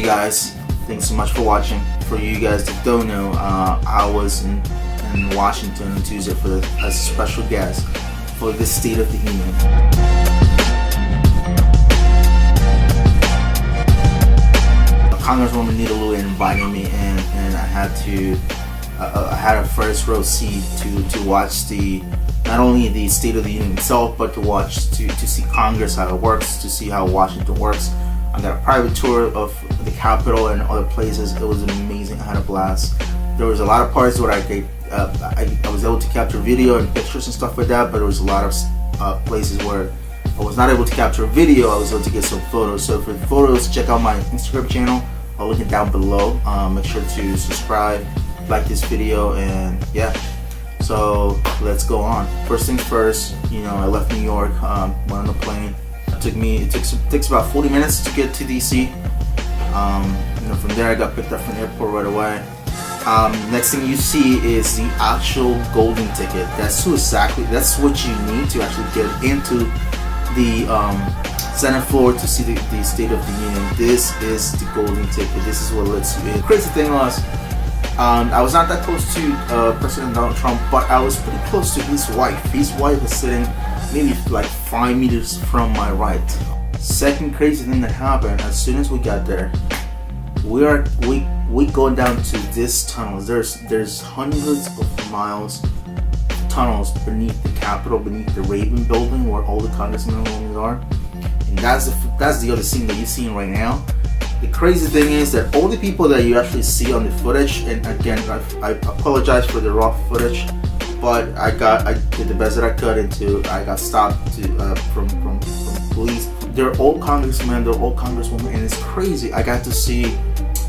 guys, thanks so much for watching. For you guys that don't know, I was in Washington on Tuesday as a special guest for the State of the Union. Congresswoman Nita Lewis invited me in, and I had a first row seat to watch not only the State of the Union itself, but to see Congress, how it works, to see how Washington works. I got a private tour of the Capitol and other places. It was amazing. I had a blast. There was a lot of parts where I was able to capture video and pictures and stuff like that, but there was a lot of places where I was not able to capture video. I was able to get some photos. So for the photos, check out my Instagram channel. I'll link it down below. Make sure to subscribe, like this video, and yeah. So let's go on. First things first, I left New York, went on the plane. It takes about 40 minutes to get to DC. From there I got picked up from the airport right away. Next thing you see is the actual golden ticket. That's what you need to actually get into the Senate floor to see the State of the Union. This is the golden ticket. This is what lets you in. The crazy thing was, I was not that close to President Donald Trump, but I was pretty close to his wife. His wife was sitting maybe like 5 meters from my right. Second crazy thing that happened, as soon as we got there, we go down to this tunnel. There's hundreds of miles of tunnels beneath the Capitol, beneath the Raven building where all the congressmen and women are. And that's the other scene that you're seeing right now. The crazy thing is that all the people that you actually see on the footage, and again, I apologize for the raw footage, but I did the best that I could. I got stopped from police. They're all congressmen, they're all congresswomen, and it's crazy. I got to see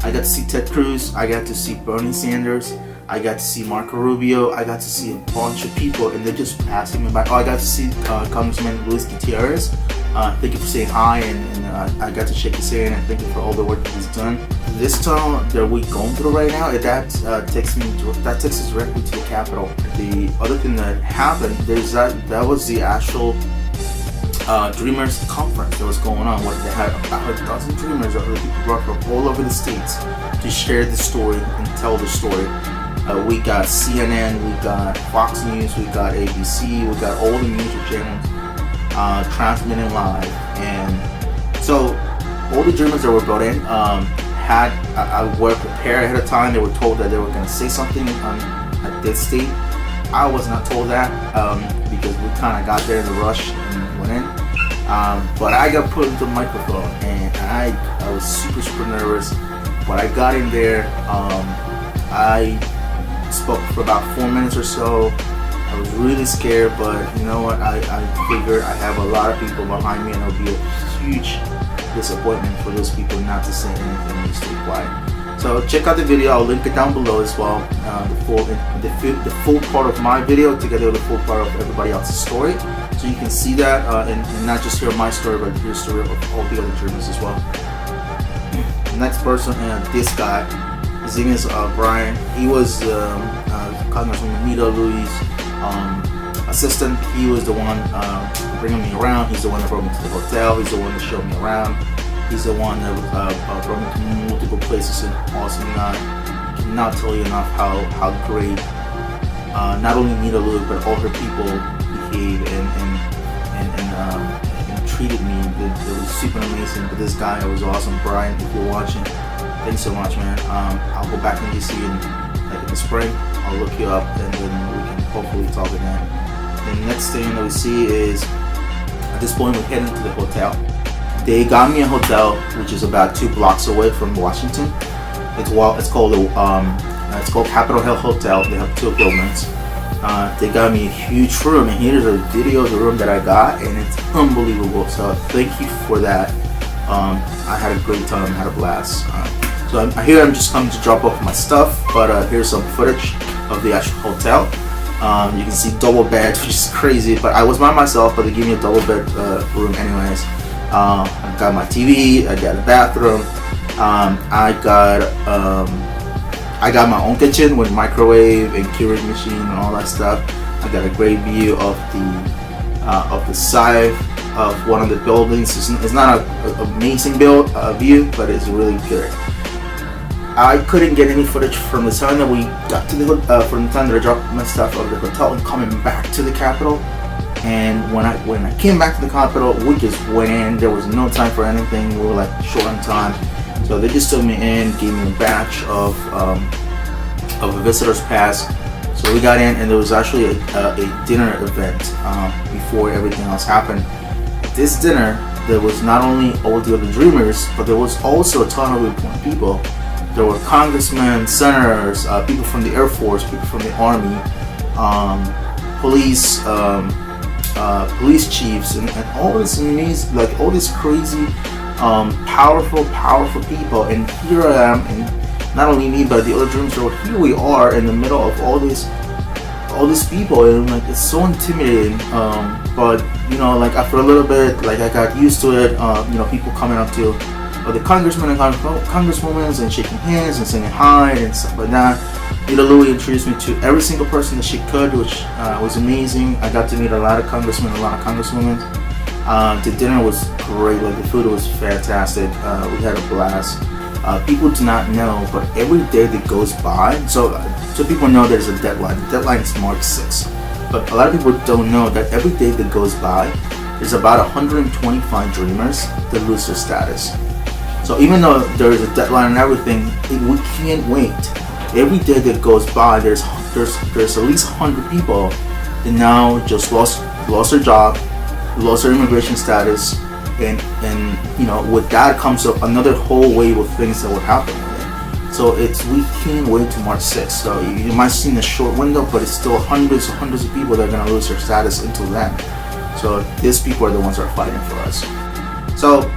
Ted Cruz, I got to see Bernie Sanders, I got to see Marco Rubio, I got to see a bunch of people, and they're just passing me by. I got to see Congressman Luis Gutierrez. Thank you for saying hi, and I got to shake his hand, and thank you for all the work that he's done. This tunnel that we're going through right now, that takes us directly to the Capitol. The other thing that happened, that was the actual Dreamers conference that was going on, where they had about 1,000 dreamers that people brought from all over the states to share the story and tell the story. We got CNN, we got Fox News, we got ABC, we got all the major channels transmitting live. And so all the dreamers that were brought in were prepared ahead of time. They were told that they were going to say something at this state. I was not told that because we kind of got there in the rush and went in. But I got put into the microphone, and I was super nervous. When I got in there, I spoke for about 4 minutes or so. I was really scared, but you know what? I figured I have a lot of people behind me, and it'll be a huge disappointment for those people not to say anything and stay quiet. So check out the video. I'll link it down below as well. The full part of my video together with the full part of everybody else's story, so you can see that and not just hear my story, but hear the story of all the other dreamers as well. The next person, this guy, his name is Brian. He was Congresswoman Nita Lewis' assistant. He was the one bringing me around. He's the one that brought me to the hotel. He's the one that showed me around. He's the one that brought me to multiple places in Austin. I cannot tell you enough how great not only Nita Lewis but all her people behaved and treated me. It was super amazing. But this guy was awesome. Brian, if you're watching, thanks so much, man. I'll go back in DC in the spring. I'll look you up, and then we can hopefully talk again. The next thing that we see is, at this point, we're heading to the hotel. They got me a hotel which is about 2 blocks away from Washington. It's called Capitol Hill Hotel. They have 2 buildings. They got me a huge room, and here's a video of the room that I got, and it's unbelievable. So thank you for that. I had a great time. I had a blast. So I'm just coming to drop off my stuff, but here's some footage of the actual hotel. You can see double beds, which is crazy, but I was by myself, but they gave me a double bed room anyways. I got my TV, I got a bathroom, I got my own kitchen with microwave and Keurig machine and all that stuff. I got a great view of the side of one of the buildings. It's not an amazing view, but it's really good. I couldn't get any footage from the time that we got to the from the time that I dropped my stuff at the hotel and coming back to the Capitol. And when I came back to the Capitol, we just went in. There was no time for anything. We were like short on time, so they just took me in, gave me a batch of a visitor's pass. So we got in, and there was actually a dinner event before everything else happened. This dinner, there was not only all the other Dreamers, but there was also a ton of important people. There were congressmen, senators, people from the Air Force, people from the Army, police, police chiefs, and all this amazing, like all these crazy, powerful people. And here I am, and not only me, but the other Dreamers. So here we are in the middle of all these people, and like it's so intimidating. But you know, like after a little bit, like I got used to it. You know, people coming up to the congressmen and congresswomen and shaking hands and saying hi and stuff like that. Leader Louie introduced me to every single person that she could, which was amazing. I got to meet a lot of congressmen, a lot of congresswomen. The dinner was great. Like the food was fantastic. We had a blast. People do not know, but every day that goes by, so people know there's a deadline. The deadline is March 6th. But a lot of people don't know that every day that goes by, there's about 125 Dreamers that lose their status. So even though there is a deadline and everything, we can't wait. Every day that goes by, there's at least 100 people that now just lost their job, lost their immigration status, and you know, with that comes up another whole wave of things that would happen with it. So we can't wait to March 6th. So you might see in a short window, but it's still hundreds of people that are gonna lose their status until then. So these people are the ones that are fighting for us. So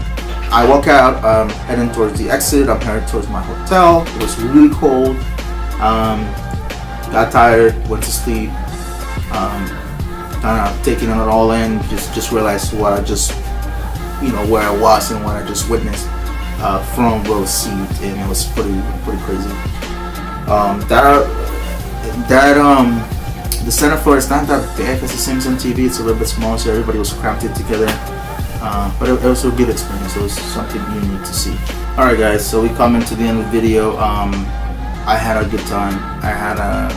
I walk out, heading towards the exit. I'm headed towards my hotel. It was really cold. Got tired, went to sleep. Kind of taking it all in. Just realized what I just, you know, where I was and what I just witnessed from row seat, and it was pretty crazy. The center floor is not that big as it seems on TV. It's a little bit small, so everybody was cramped in together. But it was a good experience. It was something unique to see. Alright guys, so we come into the end of the video. I had a good time. I had a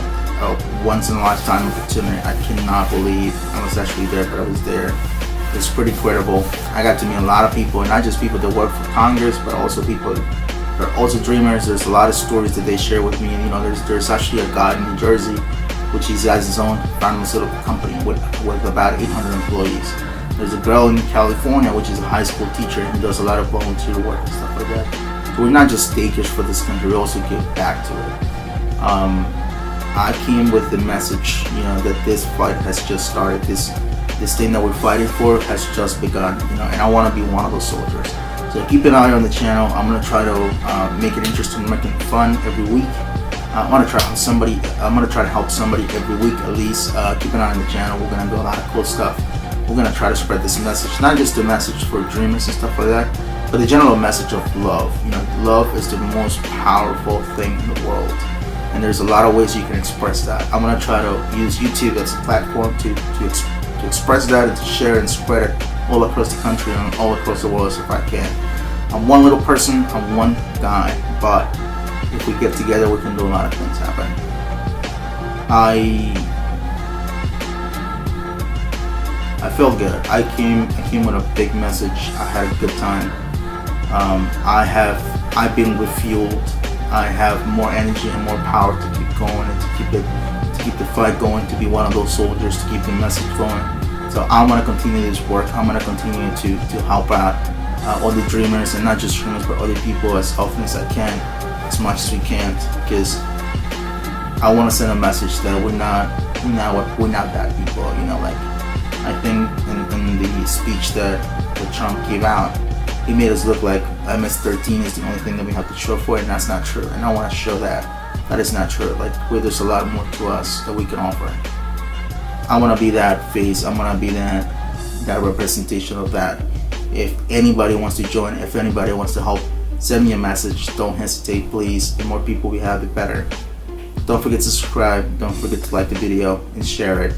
once in a lifetime opportunity. I cannot believe I was actually there, but I was there. It's pretty credible. I got to meet a lot of people, and not just people that work for Congress, but also people that are also Dreamers. There's a lot of stories that they share with me. And, you know, there's actually a guy in New Jersey, which he has his own pharmaceutical company with about 800 employees. There's a girl in California, which is a high school teacher, and does a lot of volunteer work and stuff like that. So we're not just takers for this country, we also give back to it. I came with the message, you know, that this fight has just started. This thing that we're fighting for has just begun, you know, and I want to be one of those soldiers. So keep an eye on the channel. I'm gonna try to make it interesting, make it fun every week. I want to try to help somebody. I'm gonna try to help somebody every week at least. Keep an eye on the channel. We're gonna do a lot of cool stuff. We're gonna try to spread this message, not just the message for Dreamers and stuff like that, but the general message of love. You know, love is the most powerful thing in the world, and there's a lot of ways you can express that. I'm gonna try to use YouTube as a platform to express that and to share and spread it all across the country and all across the world if I can. I'm one little person, I'm one guy, but if we get together, we can do a lot of things happen. I felt good. I came with a big message. I had a good time. I've been refueled. I have more energy and more power to keep going and to keep the fight going, to be one of those soldiers, to keep the message going. So I'm gonna continue this work. I'm gonna continue to help out all the Dreamers, and not just Dreamers, but other people as often as I can, as much as we can, because I want to send a message that we're not bad people. You know, like I think in the speech that Trump gave out, he made us look like MS-13 is the only thing that we have to show for it, and that's not true. And I want to show that is not true. Like, there's a lot more to us that we can offer. I want to be that face. I want to be that representation of that. If anybody wants to join, if anybody wants to help, send me a message. Don't hesitate, please. The more people we have, the better. Don't forget to subscribe. Don't forget to like the video and share it.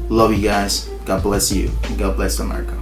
Love you guys. God bless you. And God bless America.